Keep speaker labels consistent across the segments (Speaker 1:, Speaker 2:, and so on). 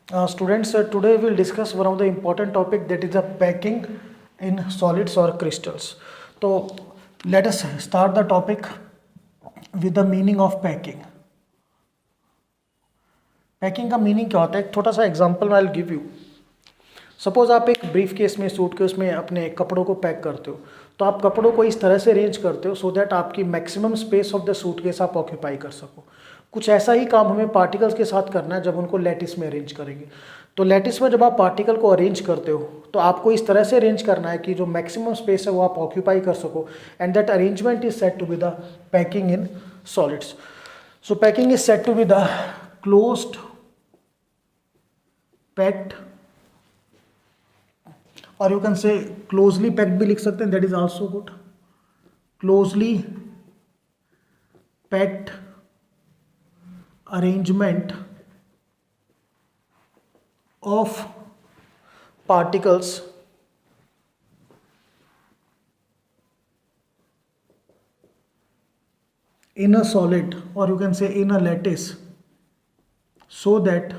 Speaker 1: Students, today we'll discuss one of the important topic, that is the packing in solids or crystals. So let us start the topic with the meaning of packing. Packing का meaning क्या होता है, एक छोटा सा example I will give you. Suppose आप एक brief case में, सूटकेस में अपने कपड़ों को पैक करते हो, तो आप कपड़ों को इस तरह से अरेंज करते हो सो दैट आपकी maximum space of the suitcase आप ऑक्यूपाई कर सको. कुछ ऐसा ही काम हमें पार्टिकल्स के साथ करना है जब उनको लैटिस में अरेंज करेंगे. तो लैटिस में जब आप पार्टिकल को अरेंज करते हो तो आपको इस तरह से अरेंज करना है कि जो मैक्सिमम स्पेस है वो आप ऑक्यूपाई कर सको, and that arrangement is said to be the packing in solids. So packing is said to be the closed packed, और you can say closely packed भी लिख सकते हैं, that is also good. Closely packed arrangement of particles in a solid, or you can say in a lattice, so that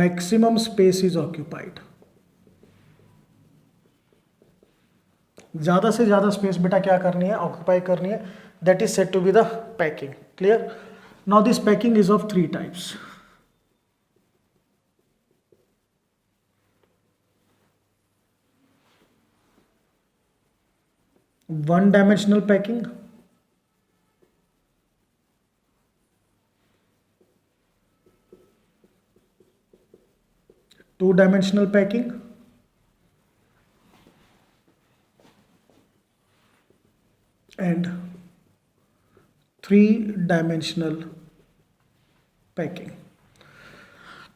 Speaker 1: maximum space is occupied. ज़्यादा से ज़्यादा space बेटा क्या करनी है, ऑक्यूपाई करनी है. That is said to be the packing. Clear? Now this packing is of 3 types. One dimensional packing, two dimensional packing, and three dimensional packing.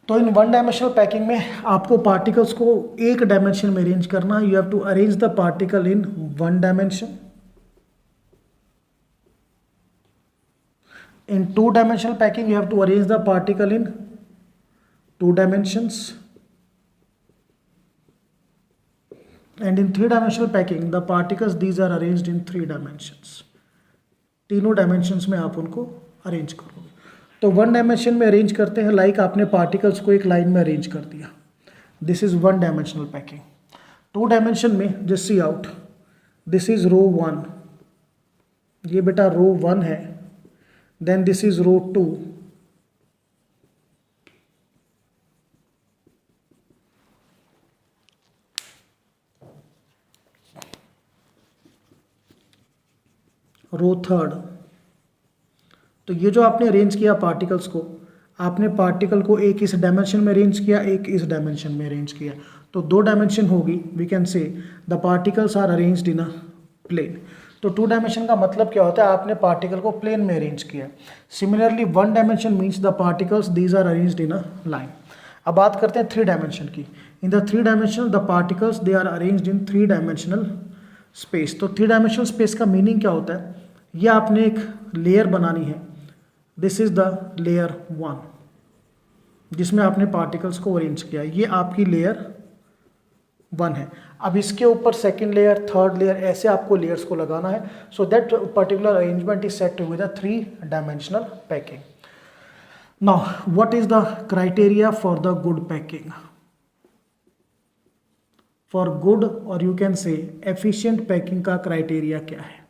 Speaker 1: तो इन 1-डायमेंशनल पैकिंग में आपको पार्टिकल्स को एक डायमेंशन में अरेंज करना है. You have to arrange the particle in 1 dimension. In two dimensional packing you have to arrange the particle in 2 dimensions. And in 3-dimensional packing, the particles these are arranged in 3 dimensions. तीनों dimensions में आप उनको arrange करोगे. तो 1 dimension में arrange करते हैं, like आपने पार्टिकल्स को एक लाइन में अरेंज कर दिया. This is one dimensional packing. 2 dimension में just see out, this is row 1, ये बेटा रो 1 है. Then this is row 2, row 3. तो ये जो आपने अरेंज किया पार्टिकल्स को, आपने पार्टिकल को एक इस डायमेंशन में अरेंज किया, एक इस डायमेंशन में अरेंज किया, तो 2 डायमेंशन होगी. We can say the particles are arranged in a plane. तो 2 डायमेंशन का मतलब क्या होता है, आपने पार्टिकल को प्लेन में अरेंज किया. Similarly 1 dimension means the particles these are arranged in a line. अब बात करते हैं 3 डायमेंशन की. In the 3 dimension the particles they are arranged in 3 dimensional space. तो 3 डायमेंशनल स्पेस का मीनिंग क्या होता है, ये आपने एक लेयर बनानी है. दिस इज द लेयर 1 जिसमें आपने पार्टिकल्स को अरेंज किया. ये आपकी लेयर 1 है. अब इसके ऊपर सेकंड लेयर, थर्ड लेयर, ऐसे आपको लेयर्स को लगाना है. So that particular arrangement is said to be the three dimensional packing. Now what is the criteria for the good packing? For good, और you can say efficient packing का criteria क्या है?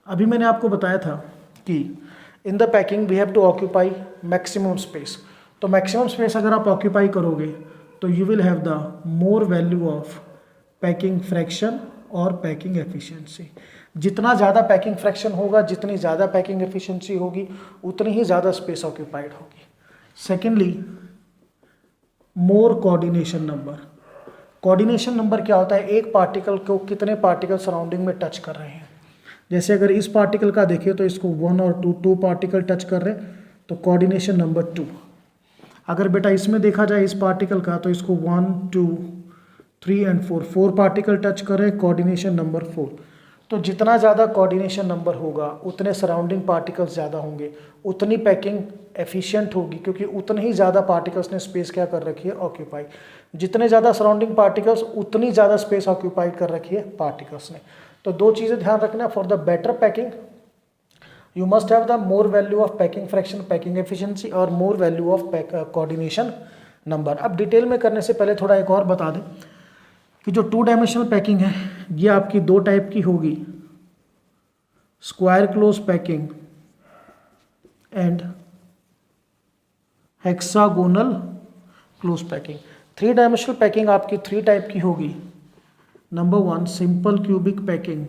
Speaker 1: अभी मैंने आपको बताया था कि in the packing we have to occupy maximum space. तो मैक्सिमम स्पेस अगर आप ऑक्यूपाई करोगे तो you will have the more value of packing fraction और पैकिंग एफिशिएंसी. जितना ज़्यादा पैकिंग फ्रैक्शन होगा, जितनी ज़्यादा पैकिंग एफिशिएंसी होगी, उतनी ही ज़्यादा स्पेस ऑक्यूपाइड होगी. सेकेंडली, मोर कोऑर्डिनेशन नंबर. कोऑर्डिनेशन नंबर क्या होता है, एक पार्टिकल को कितने पार्टिकल सराउंडिंग में टच कर रहे हैं. जैसे अगर इस पार्टिकल का देखिए तो इसको 1 और 2 पार्टिकल टच कर रहे हैं, तो कोऑर्डिनेशन नंबर 2. अगर बेटा इसमें देखा जाए इस पार्टिकल का, तो इसको 1, 2, 3 एंड 4 पार्टिकल टच कर रहे हैं, कोऑर्डिनेशन नंबर 4. तो जितना ज़्यादा कोऑर्डिनेशन नंबर होगा उतने सराउंडिंग पार्टिकल्स ज़्यादा होंगे, उतनी पैकिंग एफिशिएंट होगी, क्योंकि उतने ही ज़्यादा पार्टिकल्स ने स्पेस क्या कर रखी है, ऑक्यूपाई. जितने ज़्यादा सराउंडिंग पार्टिकल्स उतनी ज़्यादा स्पेस ऑक्यूपाइड कर रखी है पार्टिकल्स ने. तो दो चीज़ें ध्यान रखना, for the better packing you must have the more value of packing fraction, packing efficiency और more value of coordination number। अब डिटेल में करने से पहले थोड़ा एक और बता दें कि जो 2 डायमेंशनल पैकिंग है ये आपकी 2 टाइप की होगी, square close packing and hexagonal close packing. 3 dimensional packing आपकी 3 टाइप की होगी। Number 1 simple cubic packing,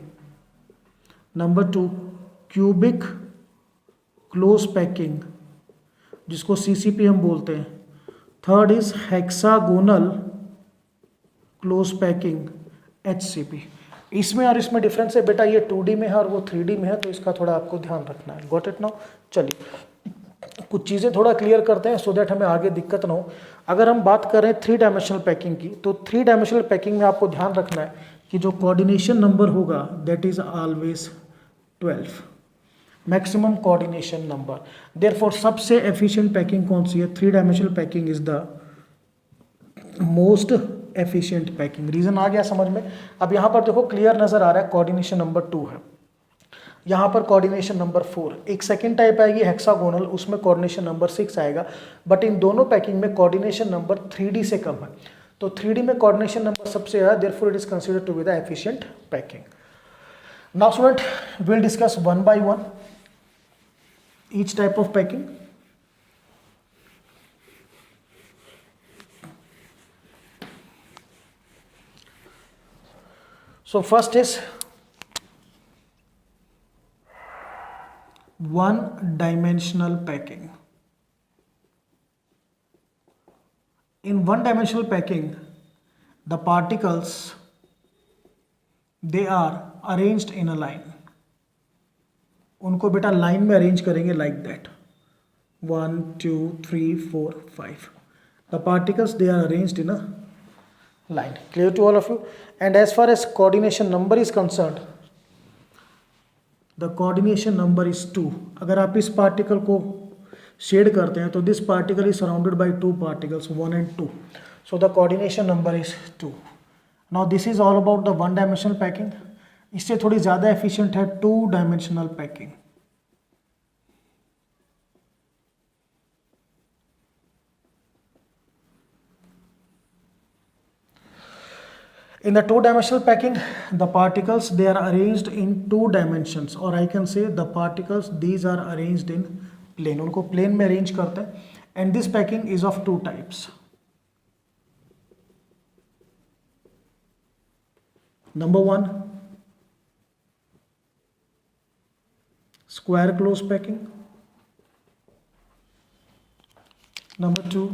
Speaker 1: number 2 cubic close packing जिसको सीसीपी हम बोलते हैं, third is hexagonal close packing HCP. इसमें और इसमें डिफरेंस है बेटा, ये 2D में है और वो 3D में है, तो इसका थोड़ा आपको ध्यान रखना है। Got it now? चलिए कुछ चीज़ें थोड़ा क्लियर करते हैं सो दैट हमें आगे दिक्कत ना हो। अगर हम बात कर रहे हैं 3 डायमेंशनल पैकिंग की, तो 3 डायमेंशनल पैकिंग में आपको ध्यान रखना है कि जो कोऑर्डिनेशन नंबर होगा that is always 12, maximum coordination number. Therefore सबसे एफिशिएंट पैकिंग कौन सी है? 3 dimensional packing is the most efficient packing. Reason आ गया समझ में? अब यहाँ पर देखो क्लियर नजर आ रहा है, कोऑर्डिनेशन नंबर 2 है, यहाँ पर कोऑर्डिनेशन नंबर 4। एक सेकेंड टाइप आएगी हेक्सागोनल, उसमें कोऑर्डिनेशन नंबर 6 आएगा, बट इन दोनों पैकिंग में कोऑर्डिनेशन नंबर 3D से कम है। तो 3D में कोऑर्डिनेशन नंबर सबसे ज़्यादा, therefore it is considered to be the efficient packing. Now student will discuss one by one each type of packing। So first is one dimensional packing। In one dimensional packing the particles they are arranged in a line। उनको बेटा line में arrange करेंगे like that, 1 2 3 4 5 the particles they are arranged in a line. Clear to all of you? And as far as coordination number is concerned, the coordination number is 2। अगर आप इस particle को shade करते हैं तो this particle is surrounded by 2 particles 1 and 2, so the coordination number is 2। Now this is all about the 1 dimensional packing. इससे थोड़ी ज़्यादा एफिशिएंट है 2 dimensional packing. In the 2 dimensional packing the particles they are arranged in 2 dimensions, or I can say the particles these are arranged in plane। उनको plane में arrange करते हैं। and this packing is of 2 types। number 1 square close packing, number 2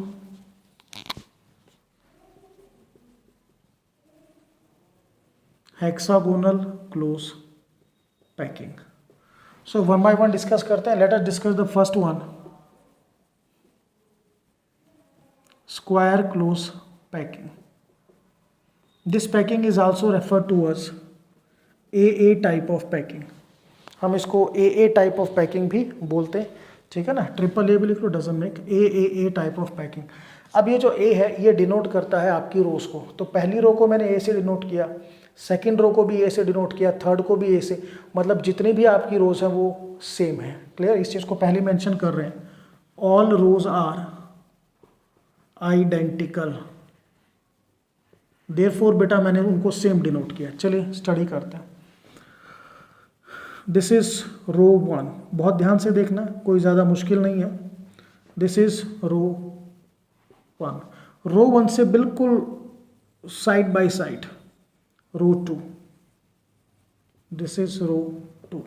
Speaker 1: hexagonal close packing। so one by one discuss करते हैं। let us discuss the first one, square close packing। this packing is also referred to as AA type of packing। हम इसको AA type of packing भी बोलते हैं, ठीक है ना? ट्रिपल ए भी लिख लो, doesn't make, AA type of packing. अब ये जो A है ये डिनोट करता है आपकी रोज को। तो पहली रो को मैंने A से डिनोट किया, सेकंड रो को भी A से डिनोट किया, थर्ड को भी A से, मतलब जितनी भी आपकी रोज हैं वो सेम है। क्लियर? इस चीज़ को पहले मेंशन कर रहे हैं, all rows are identical, therefore बेटा मैंने उनको सेम डिनोट किया। चलिए स्टडी करते हैं। दिस इज रो 1, बहुत ध्यान से देखना, कोई ज़्यादा मुश्किल नहीं है। दिस इज रो 1, रो 1 से बिल्कुल side by side row 2, this is row 2,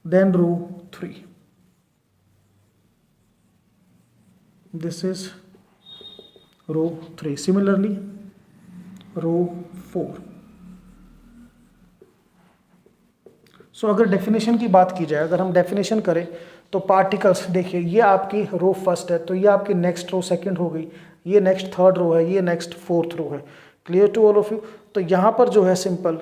Speaker 1: then row 3, this is row 3, similarly row 4। So अगर डेफिनेशन की बात की जाए, अगर हम डेफिनेशन करें तो पार्टिकल्स देखिए, ये आपकी रो फर्स्ट है, तो ये आपकी नेक्स्ट रो सेकंड हो गई, ये नेक्स्ट थर्ड रो है, ये नेक्स्ट फोर्थ रो है। Clear to all of you? तो यहाँ पर जो है सिंपल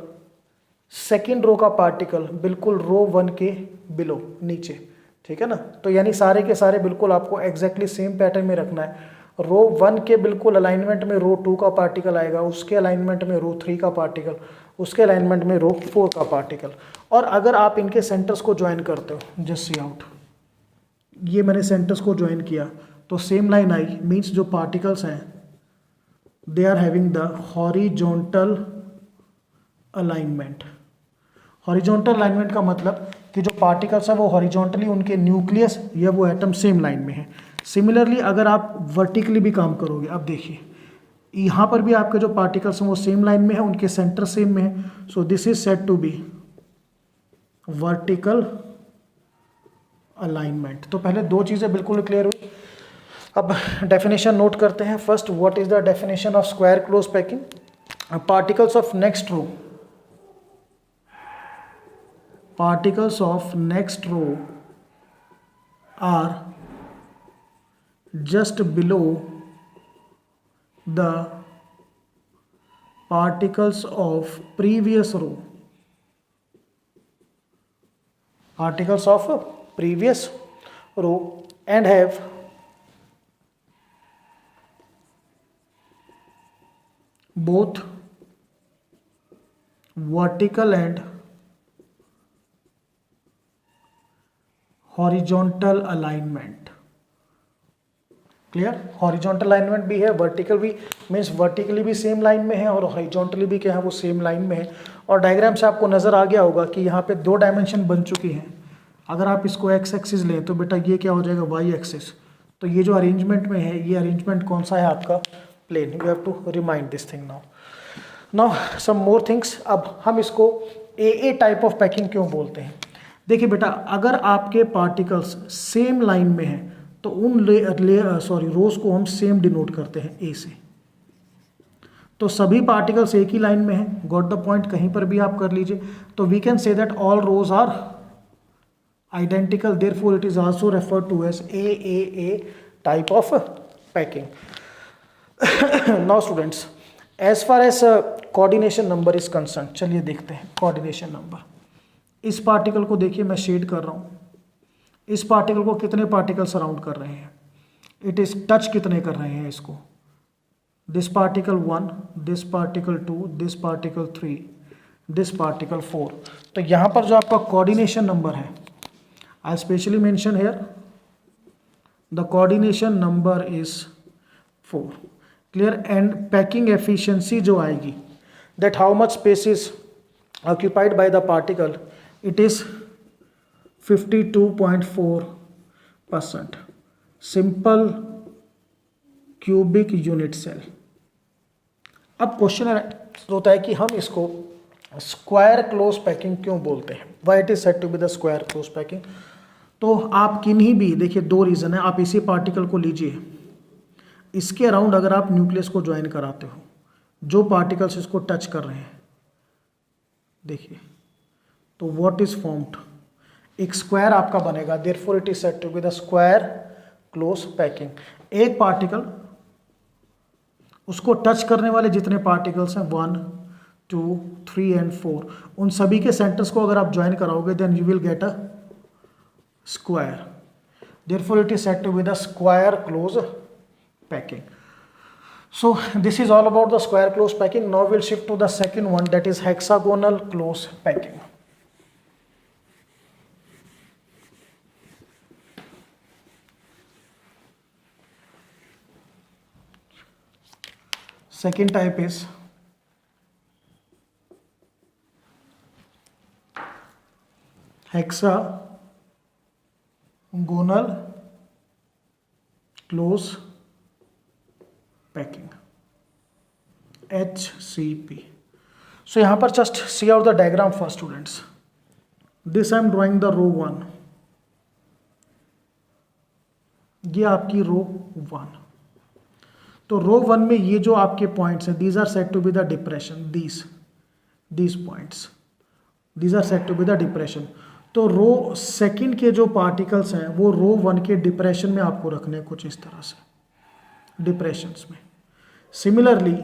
Speaker 1: सेकंड रो का पार्टिकल बिल्कुल रो 1 के बिलो, नीचे, ठीक है ना? तो यानी सारे के सारे बिल्कुल आपको एग्जैक्टली सेम पैटर्न में रखना है। रो 1 के बिल्कुल अलाइनमेंट में रो 2 का पार्टिकल आएगा, उसके अलाइनमेंट में रो 3 का पार्टिकल, उसके अलाइनमेंट में रो 4 का पार्टिकल। और अगर आप इनके सेंटर्स को ज्वाइन करते हो, जस्ट सी आउट, ये मैंने सेंटर्स को ज्वाइन किया तो सेम लाइन आई, मीन्स जो पार्टिकल्स हैं they are having the horizontal alignment. Horizontal alignment का मतलब कि जो पार्टिकल्स हैं वो हॉरिजॉन्टली उनके न्यूक्लियस या वो एटम सेम लाइन में है। सिमिलरली अगर आप वर्टिकली भी काम करोगे, अब देखिए यहाँ पर भी आपके जो पार्टिकल्स हैं वो सेम लाइन में है, उनके सेंटर सेम में है, so this is said to be vertical alignment. तो पहले दो चीज़ें बिल्कुल क्लियर हुई। अब डेफिनेशन नोट करते हैं। First, what is the definition of square close packing? Particles of next row, particles of next row are just below the particles of previous row, particles of previous row, and have both vertical and horizontal alignment. Clear? Horizontal alignment भी है, vertical भी, means vertically भी same line में है और horizontally भी क्या है, वो सेम लाइन में है। और डायग्राम से आपको नजर आ गया होगा कि यहाँ पे दो डायमेंशन बन चुकी हैं। अगर आप इसको एक्स एक्सिस लें तो बेटा ये क्या हो जाएगा, वाई एक्सिस। तो ये जो अरेंजमेंट में है, ये अरेंजमेंट कौन सा है आपका, plane. You have to remind this thing now some more things. अब हम इसको ए टाइप ऑफ पैकिंग क्यों बोलते हैं? देखिए बेटा, अगर आपके पार्टिकल्स सेम लाइन में हैं तो उन रोज को हम सेम डिनोट करते हैं ए से। तो सभी पार्टिकल्स एक ही लाइन में हैं, गॉट द पॉइंट, कहीं पर भी आप कर लीजिए। तो we can say that all rows are identical, therefore it is also referred to as A type of packing. Now students, as far as coordination number is concern, चलिए देखते हैं कोऑर्डिनेशन नंबर। इस पार्टिकल को देखिए, मैं shade कर रहा हूँ। इस पार्टिकल को कितने पार्टिकल सराउंड कर रहे हैं, इट इज टच कितने कर रहे हैं इसको, this particle 1, this particle 2, this particle 3, this particle 4। तो यहाँ पर जो आपका कोऑर्डिनेशन नंबर है, I specially mention here the coordination number is 4। Clear? And packing efficiency जो आएगी, that how much space is occupied by the particle, it is 52.4% simple cubic unit cell। अब question होता है कि हम इसको स्क्वायर क्लोज पैकिंग क्यों बोलते हैं, why it is said to be the square close packing. तो आप किन्हीं भी, देखिए दो रीज़न है। आप इसी पार्टिकल को लीजिए, इसके अराउंड अगर आप न्यूक्लियस को ज्वाइन कराते हो, जो पार्टिकल्स इसको टच कर रहे हैं, देखिए, तो व्हाट इज फॉर्म्ड, एक स्क्वायर आपका बनेगा, therefore it is said to be the square close packing. एक पार्टिकल, उसको टच करने वाले जितने पार्टिकल्स हैं 1, 2, 3 एंड 4, उन सभी के सेंटर्स को अगर आप ज्वाइन कराओगे then you will get a square, therefore it is said to be the square close packing. So this is all about the square close packing. Now we'll shift to the second one, that is hexagonal close packing. Second type is hexagonal close packing, HCP। So यहाँ पर just see out the diagram first students. This I am drawing the row 1, ये आपकी रो 1। तो रो 1 में ये जो आपके points हैं, these are said to be the depression, these points, these are said to be the depression. तो रो सेकंड के जो पार्टिकल्स हैं वो रो 1 के डिप्रेशन में आपको रखने हैं, कुछ इस तरह से डिप्रेशंस में। सिमिलरली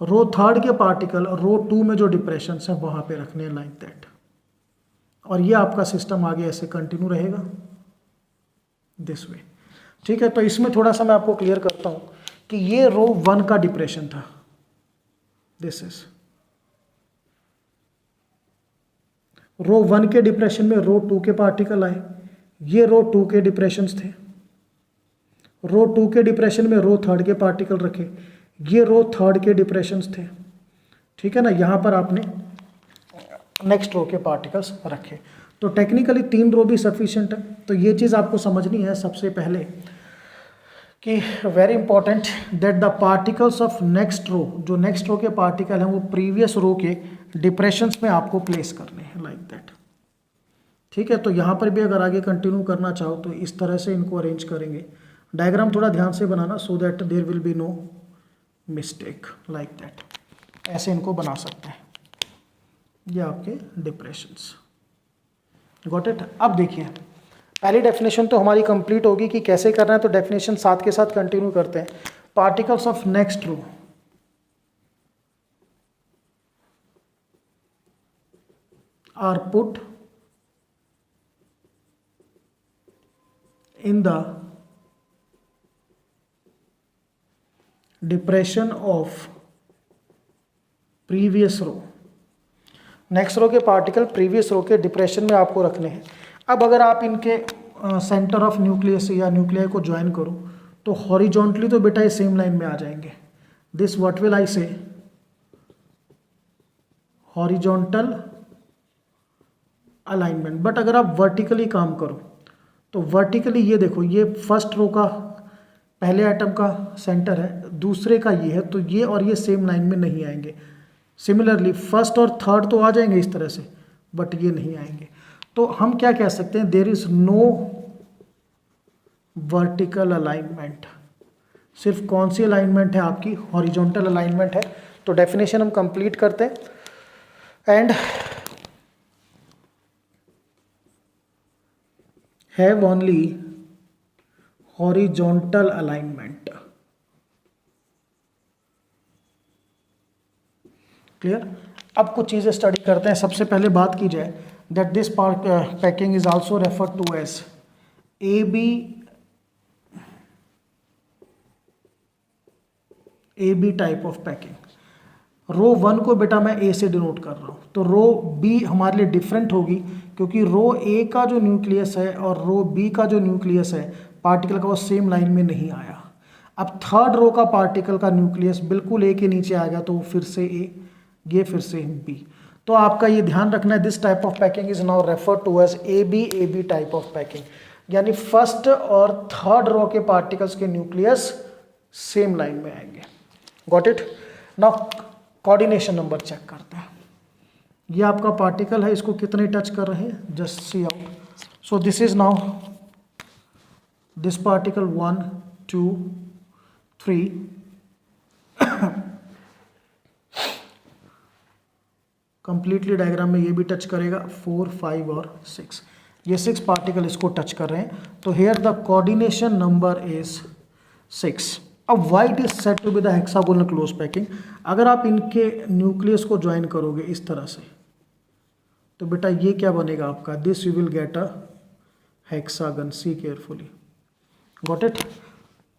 Speaker 1: रो थर्ड के पार्टिकल रो 2 में जो डिप्रेशंस हैं वहाँ पे रखने हैं, लाइक दैट। और ये आपका सिस्टम आगे ऐसे कंटिन्यू रहेगा दिस वे। ठीक है, तो इसमें थोड़ा सा मैं आपको क्लियर करता हूँ कि ये रो 1 का डिप्रेशन था, दिस इज रो 1 के डिप्रेशन में रो 2 के पार्टिकल आए, ये रो 2 के डिप्रेशंस थे। रो 2 के डिप्रेशन में रो 3 के पार्टिकल रखे, ये रो 3 के डिप्रेशंस थे। ठीक है ना, यहाँ पर आपने नेक्स्ट रो के पार्टिकल्स रखे। तो टेक्निकली 3 रो भी सफिशिएंट है। तो ये चीज़ आपको समझनी है सबसे पहले कि very important that the particles of next row, जो नेक्स्ट रो के पार्टिकल हैं वो प्रीवियस रो के डिप्रेशंस में आपको प्लेस करने हैं, लाइक दैट। ठीक है, तो यहाँ पर भी अगर आगे कंटिन्यू करना चाहो तो इस तरह से इनको अरेंज करेंगे। डायग्राम थोड़ा ध्यान से बनाना so that there will be no mistake, like that. ऐसे इनको बना सकते हैं, ये आपके डिप्रेशंस। Got it. अब देखिए पहली डेफिनेशन तो हमारी कंप्लीट होगी कि कैसे करना है, तो डेफिनेशन साथ के साथ कंटिन्यू करते हैं। Particles of next row are put in the depression of previous row. Next row के पार्टिकल प्रीवियस रो के डिप्रेशन में आपको रखने हैं। अब अगर आप इनके सेंटर ऑफ न्यूक्लियस या न्यूक्लियाई को ज्वाइन करो तो हॉरिजॉन्टली तो बेटा ये सेम लाइन में आ जाएंगे। दिस व्हाट विल आई से, हॉरिजॉन्टल अलाइनमेंट। बट अगर आप वर्टिकली काम करो तो वर्टिकली ये देखो, ये फर्स्ट रो का पहले एटम का सेंटर है, दूसरे का ये है, तो ये और ये सेम लाइन में नहीं आएंगे। सिमिलरली फर्स्ट और थर्ड तो आ जाएंगे इस तरह से, बट ये नहीं आएंगे। तो हम क्या कह सकते हैं, there is no vertical alignment. सिर्फ कौन सी अलाइनमेंट है आपकी, हॉरिजॉन्टल अलाइनमेंट है। तो डेफिनेशन हम कंप्लीट करते हैं। And have only horizontal alignment. Clear. अब कुछ चीज़ें स्टडी करते हैं। सबसे पहले बात की जाए that this packing is also referred to as A B type of packing. Row 1 को बेटा मैं ए से डिनोट कर रहा हूँ, तो रो बी हमारे लिए डिफरेंट होगी क्योंकि रो ए का जो न्यूक्लियस है और रो बी का जो न्यूक्लियस है पार्टिकल का वो सेम लाइन में नहीं आया। अब थर्ड रो का पार्टिकल का न्यूक्लियस बिल्कुल ए के नीचे आ गया, तो फिर से ए, ये फिर से बी। तो आपका ये ध्यान रखना है, this type of packing is now refer to as A B type of packing, यानी फर्स्ट और थर्ड रो के पार्टिकल्स के न्यूक्लियस सेम लाइन में आएंगे। Got it. Now coordination number check करते हैं। ये आपका पार्टिकल है, इसको कितने टच कर रहे हैं, just see out. So this is now this particle 1 2 3 completely diagram में ये भी टच करेगा, 4 5 और 6, ये 6 पार्टिकल इसको टच कर रहे हैं। तो here the coordination number is 6। अब why it is said to be the hexagonal close packing. अगर आप इनके न्यूक्लियस को ज्वाइन करोगे इस तरह से तो बेटा ये क्या बनेगा आपका, this you will get a hexagon. See carefully, got it.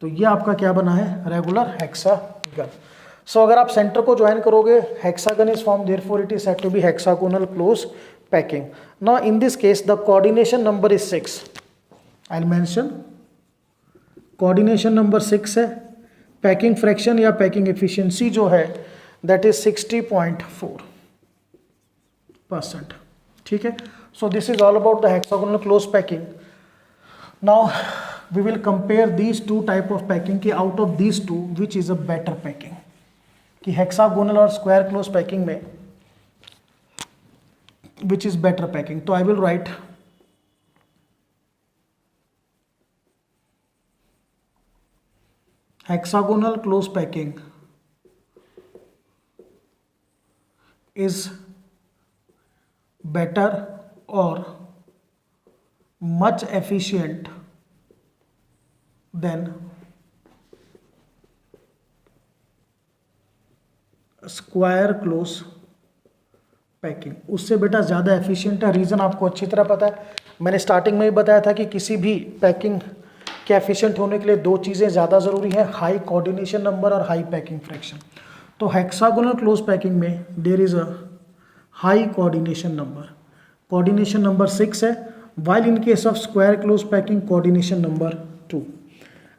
Speaker 1: तो ये आपका क्या बना है, रेगुलर हेक्सागन। सो अगर आप सेंटर को ज्वाइन करोगे hexagon is form, therefore it is said to be hexagonal close packing. Now in this case the coordination number is 6। I will mention coordination number 6 है। पैकिंग फ्रैक्शन या packing efficiency जो है that is 60.4%। ठीक है। So this is all about the hexagonal close packing. Now we will compare these two type of packing कि out of these two which is a better packing, कि hexagonal और square close packing में which is better packing. तो आई will right hexagonal close packing is better or much efficient than square close packing. उससे बेटा ज़्यादा efficient है। Reason आपको अच्छी तरह पता है, मैंने स्टार्टिंग में ही बताया था कि किसी भी पैकिंग के एफिशिएंट होने के लिए 2 चीज़ें ज़्यादा ज़रूरी हैं, हाई कोऑर्डिनेशन नंबर और हाई पैकिंग फ्रैक्शन। तो हेक्सागोनल क्लोज पैकिंग में there is a high coordination number, coordination number 6 है, while in case of square close packing coordination number 2,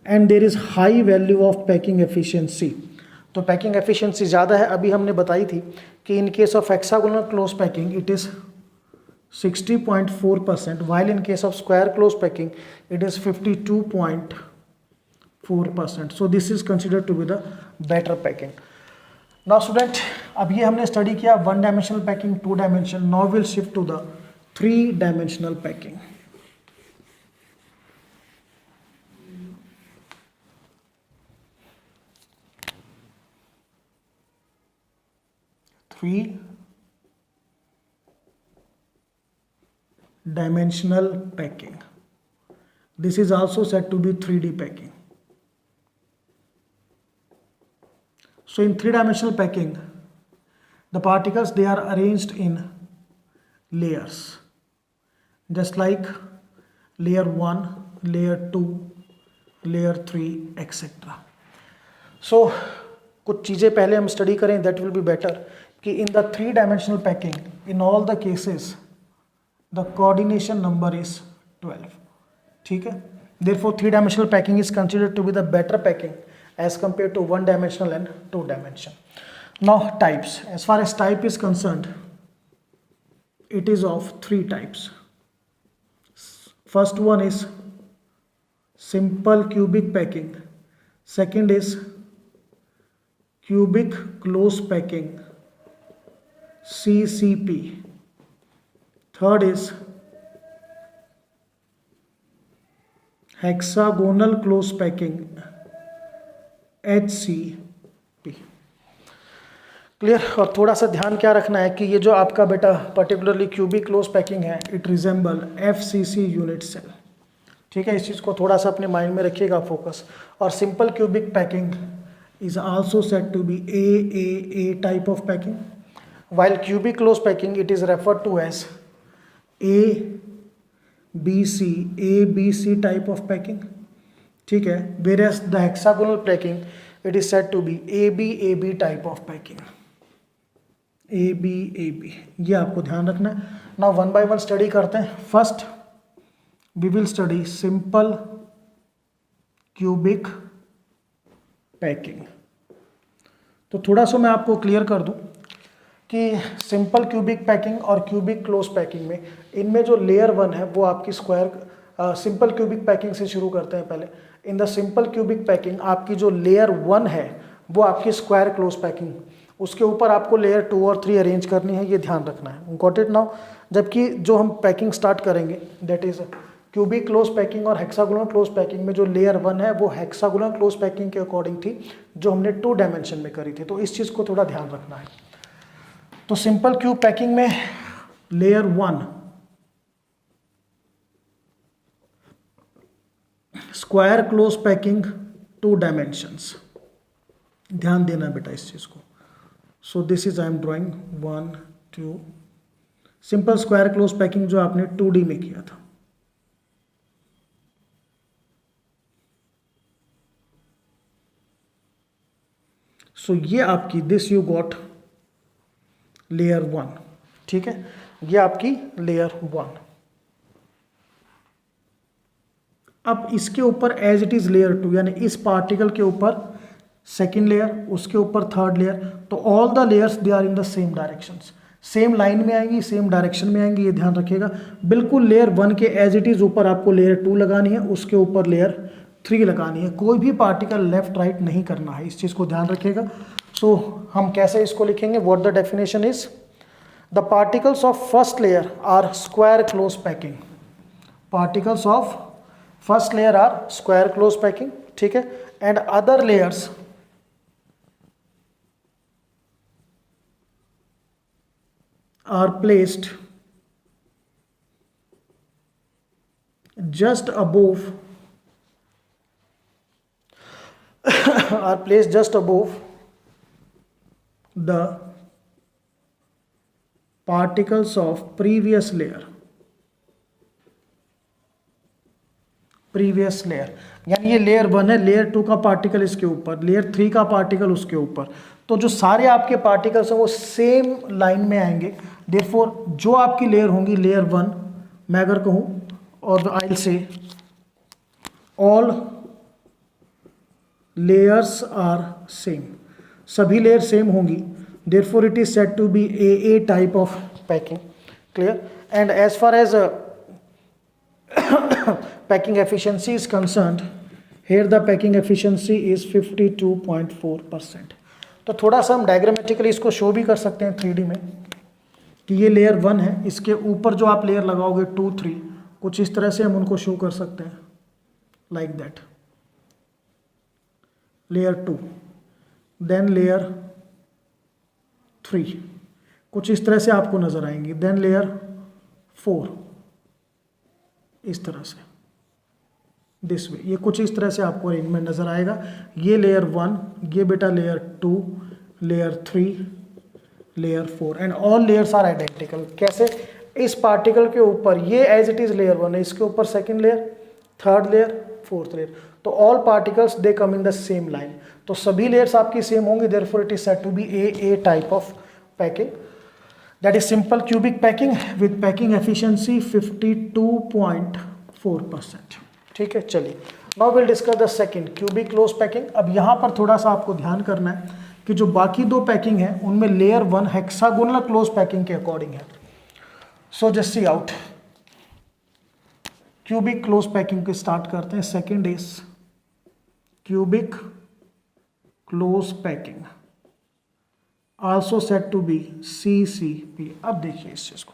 Speaker 1: and there is high value of packing efficiency. तो packing efficiency ज़्यादा है, अभी हमने बताई थी कि in case of hexagonal close packing it is 60.4%, while in case of square close packing it is 52.4%. so this is considered to be the better packing. Now student, अब ये हमने स्टडी किया one dimensional packing, two dimension, now will shift to the three dimensional packing. Three dimensional packing. This is also said to be 3D packing. So in three-dimensional packing, the particles they are arranged in layers, just like layer 1, layer 2, layer 3, etc. So कुछ चीज़ें पहले हम study करें, that will be better, कि in the three-dimensional packing, in all the cases the coordination number is 12. ठीक है, therefore three dimensional packing is considered to be the better packing as compared to one dimensional and two dimension. Now types, as far as type is concerned, it is of three types. First one is simple cubic packing, second is cubic close packing CCP, third is hexagonal close packing HCP. Clear. और थोड़ा सा ध्यान क्या रखना है कि ये जो आपका बेटा पर्टिकुलरली क्यूबिक क्लोज पैकिंग है, it resemble FCC unit cell. ठीक है, इस चीज़ को थोड़ा सा अपने माइंड में रखिएगा फोकस। और simple cubic packing is also said to be AAA type of packing, while cubic close packing it is referred to as ABC type of packing. ठीक है, whereas the hexagonal packing it is said to be AB type of packing. AB, ये आपको ध्यान रखना है। Now one by one study करते हैं। First we will study simple cubic packing। तो थोड़ा सा मैं आपको क्लियर कर दूं कि सिंपल क्यूबिक पैकिंग और क्यूबिक क्लोज पैकिंग में, इनमें जो लेयर 1 है वो आपकी स्क्वायर सिंपल क्यूबिक पैकिंग से शुरू करते हैं पहले। In the simple cubic packing आपकी जो लेयर 1 है वो आपकी स्क्वायर क्लोज पैकिंग, उसके ऊपर आपको लेयर 2 और 3 अरेंज करनी है, ये ध्यान रखना है। Got it now. जबकि जो हम पैकिंग स्टार्ट करेंगे that is cubic close packing और हेक्सागोनल क्लोज पैकिंग में जो लेयर 1 है वो हेक्सागोनल क्लोज पैकिंग के अकॉर्डिंग थी जो हमने 2 डायमेंशन में करी थी, तो इस चीज़ को थोड़ा ध्यान रखना है। तो सिंपल क्यूब पैकिंग में layer 1 square close packing 2 dimensions, ध्यान देना बेटा इस चीज को। सो this is I am drawing 1 2 simple square close packing जो आपने 2D में किया था। सो ये आपकी दिस यू गॉट लेयर 1। ठीक है, ये आपकी लेयर 1। अब इसके ऊपर एज इट इज लेयर 2, यानी इस पार्टिकल के ऊपर सेकेंड लेयर, उसके ऊपर थर्ड लेयर। तो all the layers they are in the same directions, same line में आएंगी, सेम डायरेक्शन में आएंगी, ये ध्यान रखिएगा। बिल्कुल लेयर 1 के एज इट इज ऊपर आपको लेयर 2 लगानी है, उसके ऊपर लेयर 3 लगानी है। कोई भी पार्टिकल लेफ्ट राइट नहीं करना है, इस चीज़ को ध्यान रखिएगा। सो हम कैसे इसको लिखेंगे, what the definition is, the particles of first layer are square close packing. Particles of first layer are square close packing. ठीक है, and other layers are placed just above the particles of previous layer. Previous layer, यानी ये layer 1 है, layer 2 का particle इसके ऊपर, layer 3 का particle उसके ऊपर, तो जो सारे आपके पार्टिकल्स हैं वो सेम लाइन में आएंगे। देयरफॉर जो आपकी लेयर होंगी लेयर 1, मैं अगर कहूँ और I will say all layers are same, सभी लेयर सेम होंगी, therefore it is said to be A type of packing. Clear? And as far as packing efficiency is concerned, here the packing efficiency is 52.4%। तो थोड़ा सा हम diagrammatically इसको show भी कर सकते हैं 3D में कि ये लेयर 1 है, इसके ऊपर जो आप लेयर लगाओगे 2, 3, कुछ इस तरह से हम उनको शो कर सकते हैं, like that. Layer 2, then layer 3, कुछ इस तरह से आपको नजर आएंगी, देन लेयर 4, इस तरह से, दिस वे, ये कुछ इस तरह से आपको अरेंजमेंट नजर आएगा। ये लेयर 1, ये बेटा layer 2, layer 3, layer 4, and all layers are identical. कैसे? इस पार्टिकल के ऊपर ये एज इट इज लेयर 1 है, इसके ऊपर second layer, third layer, fourth layer, तो all particles they come in the same line, तो सभी लेयर्स आपकी सेम होंगी, therefore it is said to be A type of packing, that is simple cubic packing with packing efficiency 52.4%। ठीक है, चलिए now will discuss the second cubic close packing. अब यहाँ पर थोड़ा सा आपको ध्यान करना है कि जो बाकी दो पैकिंग है उनमें लेयर 1 हेक्सागोनल क्लोज पैकिंग के अकॉर्डिंग है। So just see out, cubic close packing के स्टार्ट करते हैं। Second is cubic close packing, also said to be CCP। अब देखिए इस चीज को,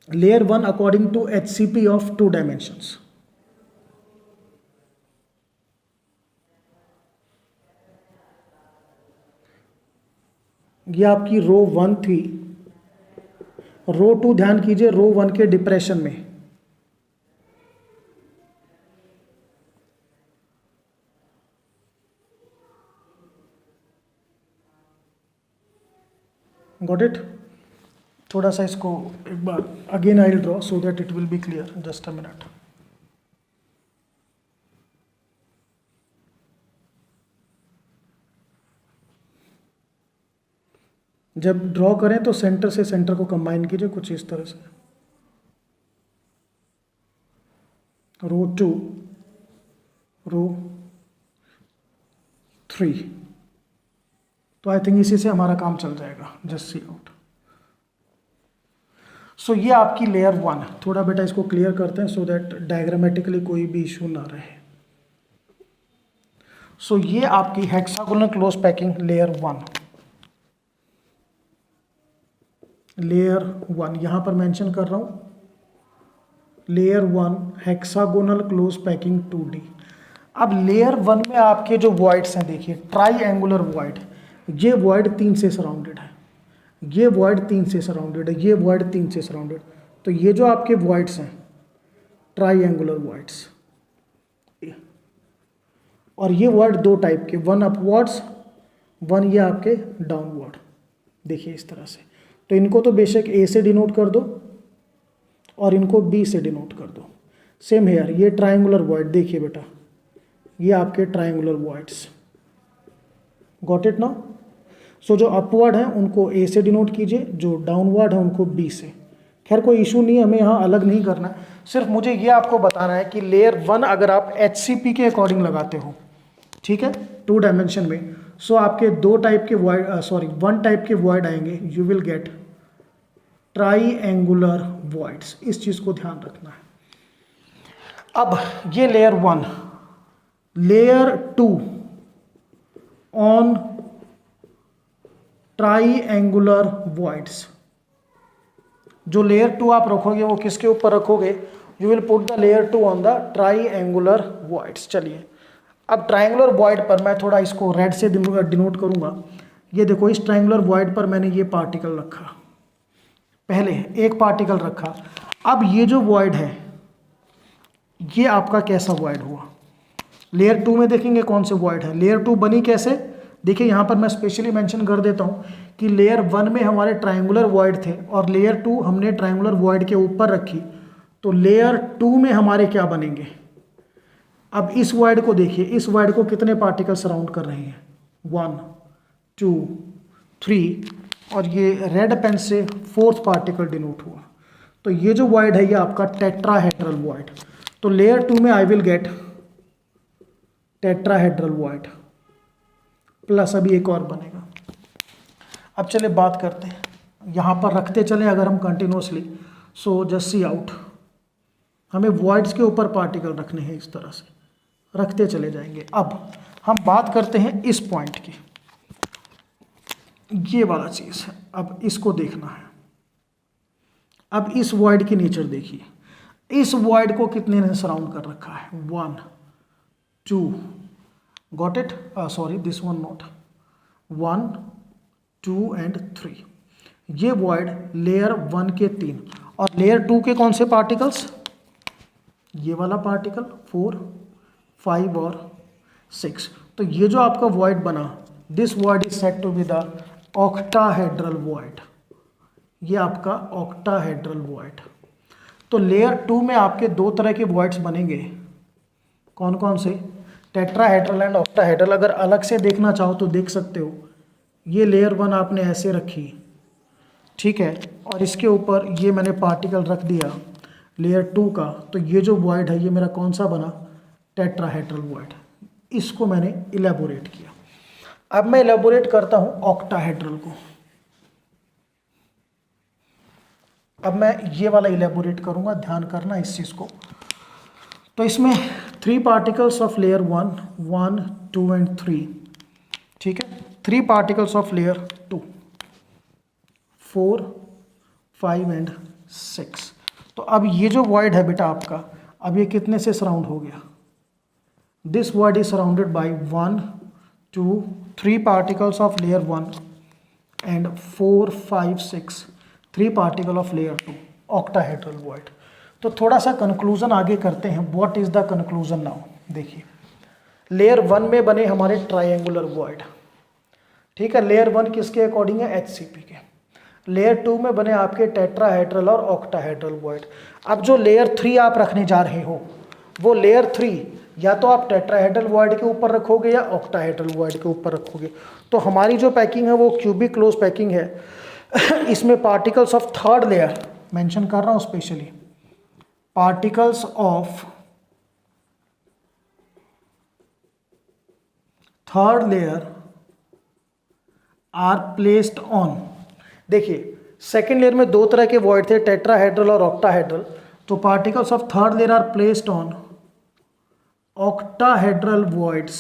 Speaker 1: layer 1 according to HCP of 2 dimensions. ये आपकी रो 1 थी, रो 2 ध्यान कीजिए, रो 1 के डिप्रेशन में, गॉट इट? थोड़ा सा इसको एक बार again I will draw so that it will be clear, just a minute. जब ड्रॉ करें तो सेंटर से सेंटर को कंबाइन कीजिए कुछ इस तरह से, रो 2, रो 3, तो आई थिंक इसी से हमारा काम चल जाएगा। Just see out. सो ये आपकी लेयर 1, थोड़ा बेटा इसको क्लियर करते हैं सो दैट डायग्रामेटिकली कोई भी इशू ना रहे। सो ये आपकी hexagonal close packing layer 1, layer 1 यहां पर मेंशन कर रहा हूं, layer 1 hexagonal close packing 2D। अब लेयर 1 में आपके जो वॉइड्स हैं, देखिए ट्राई वॉइड, ये वॉइड 3 से सराउंडेड है, ये वॉइड 3 से सराउंडेड है, ये वॉइड 3 से सराउंडेड, तो ये जो आपके वॉइड्स हैं ट्राईएंगुलर वॉइड्स, और ये वॉइड 2 टाइप के, 1 अपवर्ड्स, 1 ये आपके डाउनवर्ड, देखिए इस तरह से। तो इनको तो बेशक A से डिनोट कर दो और इनको B से डिनोट कर दो। सेम हेयर, ये ट्रायंगुलर वॉइड, देखिए बेटा ये आपके triangular voids, got it now? So जो अपवर्ड हैं उनको A से डिनोट कीजिए, जो डाउनवर्ड है उनको B से। खैर कोई इशू नहीं है, हमें यहाँ अलग नहीं करना है, सिर्फ मुझे ये आपको बताना है कि लेयर 1 अगर आप HCP के अकॉर्डिंग लगाते हो, ठीक है, 2 डायमेंशन में, सो आपके 2 टाइप के वॉइड, 1 टाइप के वॉइड आएंगे, you will gate triangular voids. इस चीज को ध्यान रखना है। अब ये layer 1, layer 2 on triangular voids, जो लेयर 2 आप रखोगे वो किसके ऊपर रखोगे? You will put the layer 2 on the triangular voids. चलिए अब ट्रायंगुलर वॉइड पर मैं थोड़ा इसको रेड से डिनोट करूंगा। ये देखो इस ट्रायंगुलर वॉइड पर मैंने ये पार्टिकल रखा, पहले एक पार्टिकल रखा। अब ये जो वॉइड है ये आपका कैसा वॉइड हुआ? लेयर 2 में देखेंगे कौन से वॉइड है। लेयर 2 बनी कैसे? देखिए यहाँ पर मैं स्पेशली मेंशन कर देता हूँ कि लेयर 1 में हमारे ट्रायंगुलर वॉइड थे और लेयर 2 हमने ट्रायंगुलर वॉइड के ऊपर रखी, तो लेयर 2 में हमारे क्या बनेंगे? अब इस वॉइड को देखिए, इस वॉइड को कितने पार्टिकल सराउंड कर रहे हैं? 1 2 3, और ये रेड पेन से फोर्थ पार्टिकल डिनोट हुआ। तो ये जो वॉइड है ये आपका टेट्राहेड्रल वॉइड। तो लेयर 2 में I will get tetrahedral void plus अभी एक और बनेगा। अब चले बात करते हैं, यहाँ पर रखते चले अगर हम कंटिन्यूसली, सो जस्ट सी आउट, हमें वॉइड्स के ऊपर पार्टिकल रखने हैं, इस तरह से रखते चले जाएंगे। अब हम बात करते हैं इस पॉइंट की, ये वाला चीज़ है, अब इसको देखना है। अब इस वॉइड की नेचर देखिए, इस वॉइड को कितने ने सराउंड कर रखा है? 1 2, got it, sorry this one not, 1 2 and 3। ये वॉइड लेयर 1 के 3, और लेयर 2 के कौन से पार्टिकल्स? ये वाला पार्टिकल 4 5 और 6। तो ये जो आपका वॉइड बना, this void is said to be the octahedral void. ये आपका ऑक्टाहेड्रल वॉइड। तो लेयर 2 में आपके दो तरह के वॉइड्स बनेंगे, कौन कौन से? Tetrahedral and octahedral. अगर अलग से देखना चाहो तो देख सकते हो, ये लेयर 1 आपने ऐसे रखी, ठीक है, और इसके ऊपर ये मैंने पार्टिकल रख दिया लेयर 2 का, तो ये जो वॉइड है ये मेरा कौन सा बना? Tetrahedral void. इसको मैंने इलेबोरेट किया। अब मैं इलेबोरेट करता हूं ऑक्टाहेड्रल को। अब मैं ये वाला इलेबोरेट करूंगा, ध्यान करना इस चीज़ को। तो इसमें 3 पार्टिकल्स ऑफ लेयर 1 1 2 एंड 3, ठीक है, 3 पार्टिकल्स ऑफ लेयर 2 4 5 एंड 6। तो अब ये जो वॉइड है बेटा आपका, अब ये कितने से सराउंड हो गया? This void is surrounded by 1 2 3 particles of layer 1 and 4 5 6 3 particle of layer 2, octahedral void. तो थोड़ा सा कंक्लूजन आगे करते हैं। What is the conclusion now? देखिए, लेयर 1 में बने हमारे ट्राइंगुलर वॉइड, ठीक है, लेयर 1 किसके अकॉर्डिंग है? HCP के। लेयर 2 में बने आपके टेट्राहेड्रल और ऑक्टाहेड्रल वॉइड। अब जो लेयर 3 आप रखने जा रहे हो, वो लेयर 3 या तो आप टेट्राहेड्रल वॉइड के ऊपर रखोगे या ऑक्टाहेड्रल वॉइड के ऊपर रखोगे। तो हमारी जो पैकिंग है वो क्यूबिक क्लोज पैकिंग है। इसमें particles of third layer mention कर रहा हूं specially, particles of third layer are placed on. देखिए, सेकेंड लेयर में दो तरह के वॉइड थे, टेट्राहेड्रल और ऑक्टाहेड्रल। तो particles of third layer are placed on octahedral voids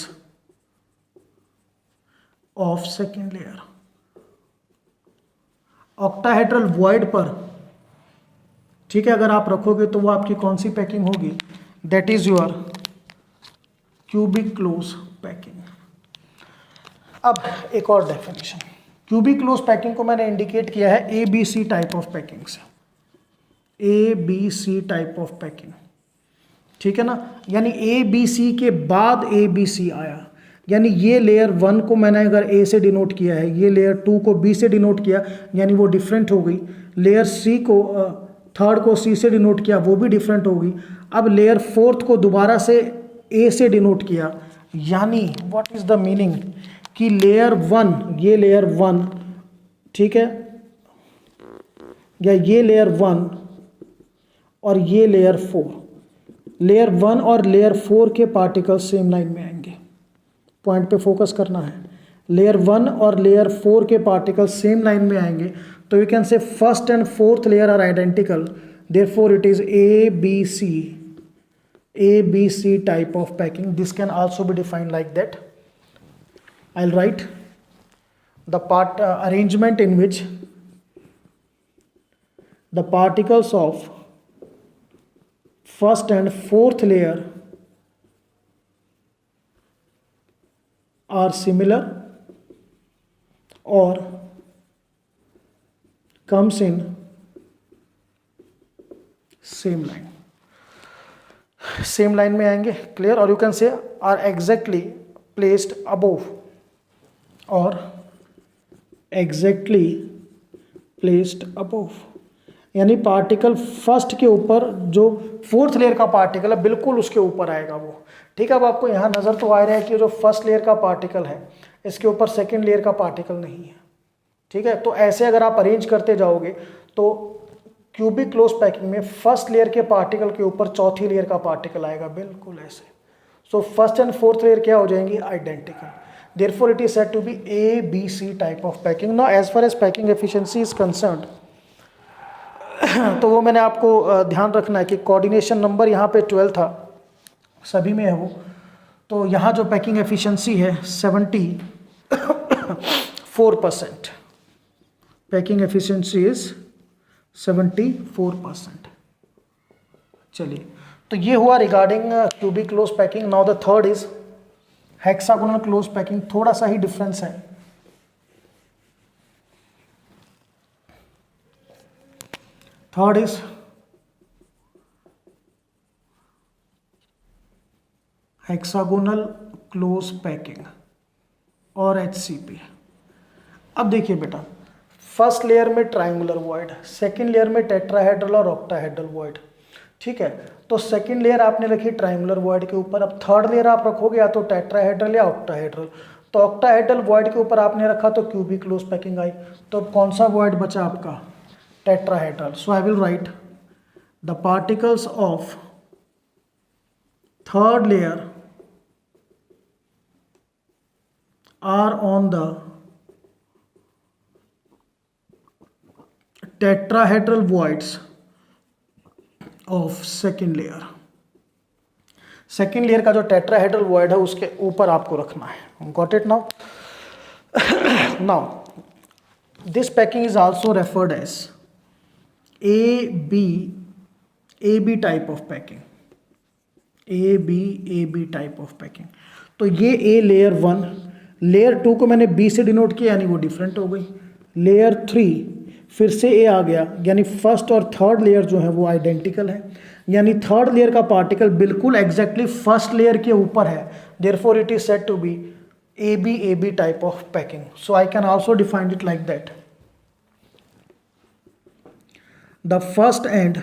Speaker 1: of second layer। octahedral void पर, ठीक है, अगर आप रखोगे तो वो आपकी कौन सी पैकिंग होगी? That is your cubic close packing. अब एक और डेफिनेशन, क्यूबिक क्लोज पैकिंग को मैंने इंडिकेट किया है ABC टाइप ऑफ पैकिंग से, ABC टाइप ऑफ पैकिंग, ठीक है ना। यानी ABC के बाद ABC आया, यानी ये लेयर 1 को मैंने अगर A से डिनोट किया है, ये लेयर 2 को B से डिनोट किया, यानी वो डिफरेंट हो गई। लेयर C को थर्ड को C से डिनोट किया, वो भी डिफरेंट होगी। अब लेयर 4th को दोबारा से A से डिनोट किया, यानी व्हाट इज द मीनिंग कि लेयर 1, ये लेयर 1, ठीक है, या ये लेयर 1 और ये लेयर 4, लेयर 1 और लेयर 4 के पार्टिकल्स सेम लाइन में आएंगे। पॉइंट पे फोकस करना है। लेयर 1 और लेयर 4 के पार्टिकल्स सेम लाइन में आएंगे, तो you can say first and fourth layer are identical, therefore it is ABC type of packing. This can also be defined like that. I will write the part arrangement in which the particles of first and fourth layer are similar or comes in same line, same line में आएंगे, clear। और you can say are exactly placed above or exactly placed above, यानी particle first के ऊपर जो fourth layer का particle है बिल्कुल उसके ऊपर आएगा वो। ठीक है, अब आपको यहाँ नज़र तो आ रहा है कि जो फर्स्ट लेयर का पार्टिकल है इसके ऊपर सेकेंड लेयर का पार्टिकल नहीं है। ठीक है, तो ऐसे अगर आप अरेंज करते जाओगे तो क्यूबिक क्लोज पैकिंग में फर्स्ट लेयर के पार्टिकल के ऊपर चौथी लेयर का पार्टिकल आएगा, बिल्कुल ऐसे। So first and fourth layer क्या हो जाएंगी, identical. Therefore it is said to be ABC type of packing. Now as far as packing efficiency is concerned, तो वो मैंने आपको ध्यान रखना है कि कोऑर्डिनेशन नंबर यहाँ पे 12 था, सभी में है वो। तो यहाँ जो पैकिंग एफिशिएंसी है 74%, पैकिंग एफिशिएंसी इज 74%। चलिए, तो ये हुआ regarding cubic close packing. Now the third is hexagonal close packing. थोड़ा सा ही डिफरेंस है। Third is hexagonal close packing और HCP। अब देखिए बेटा, फर्स्ट लेयर में ट्रायंगुलर वॉइड, सेकंड लेयर में टेट्राहेड्रल और ऑक्टाहेड्रल वॉइड। ठीक है, तो सेकंड लेयर आपने रखी ट्रायंगुलर वॉइड के ऊपर। अब थर्ड लेयर आप रखोगे या तो टेट्राहेड्रल या ऑक्टाहेड्रल। तो ऑक्टाहेड्रल वॉइड के ऊपर आपने रखा तो क्यूबिक क्लोज पैकिंग आई। तो अब कौन सा वॉइड बचा आपका, tetrahedral. So I will write the particles of third layer are on the tetrahedral voids of second layer। Second layer का जो टेट्राहेड्रल वॉइड है उसके ऊपर आपको रखना है। Got it now? Now this packing is also referred as AB type of packing. AB type of packing. तो ये A लेयर 1, लेयर 2 को मैंने B से डिनोट किया यानी वो डिफरेंट हो गई। लेयर 3 फिर से A आ गया, यानी फर्स्ट और थर्ड लेयर जो है वो आइडेंटिकल है, यानी थर्ड लेयर का पार्टिकल बिल्कुल एग्जैक्टली फर्स्ट लेयर के ऊपर है। Therefore it is said to be AB type of packing. So I can also define it like that. The first and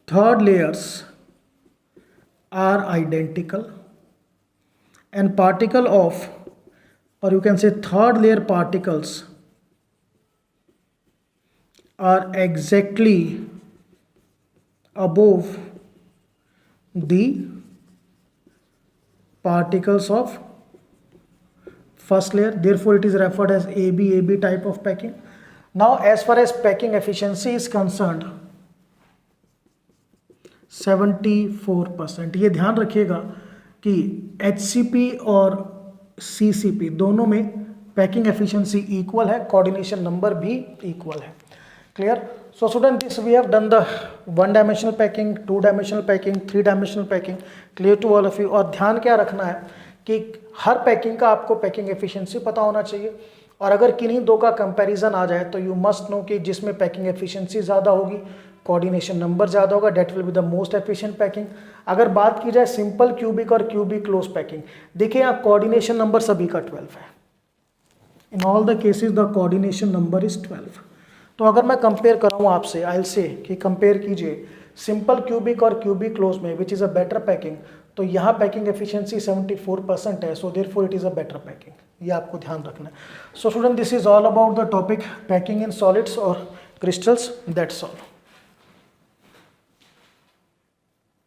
Speaker 1: third layers are identical and particle of, or you can say third layer particles are exactly above the particles of first layer. Therefore it is referred as AB type of packing. Now as far as packing efficiency is concerned, 74%। ये ध्यान रखिएगा कि HCP और CCP दोनों में packing efficiency equal है, coordination number भी equal है। Clear? So student, this we have done the 1 dimensional packing, 2 dimensional packing, 3 dimensional packing. Clear to all of you? और ध्यान क्या रखना है कि हर पैकिंग का आपको पैकिंग एफिशिएंसी पता होना चाहिए, और अगर किन्हीं दो का कंपैरिजन आ जाए तो यू मस्ट नो कि जिसमें पैकिंग एफिशिएंसी ज़्यादा होगी, कोऑर्डिनेशन नंबर ज़्यादा होगा, that will be the most efficient packing. अगर बात की जाए सिंपल क्यूबिक और क्यूबिक क्लोज पैकिंग, देखिए यहाँ कोऑर्डिनेशन नंबर सभी का 12 है। In all the cases the coordination number is 12। तो अगर मैं कंपेयर कराऊँ आपसे, आई विल से कि कंपेयर कीजिए सिंपल क्यूबिक और क्यूबिक क्लोज में which is a better packing, तो यहाँ पैकिंग एफिशिएंसी 74% है। So therefore it is a better packing. ये आपको ध्यान रखना है। सो student, this is all about the topic packing in solids और क्रिस्टल्स। That's all.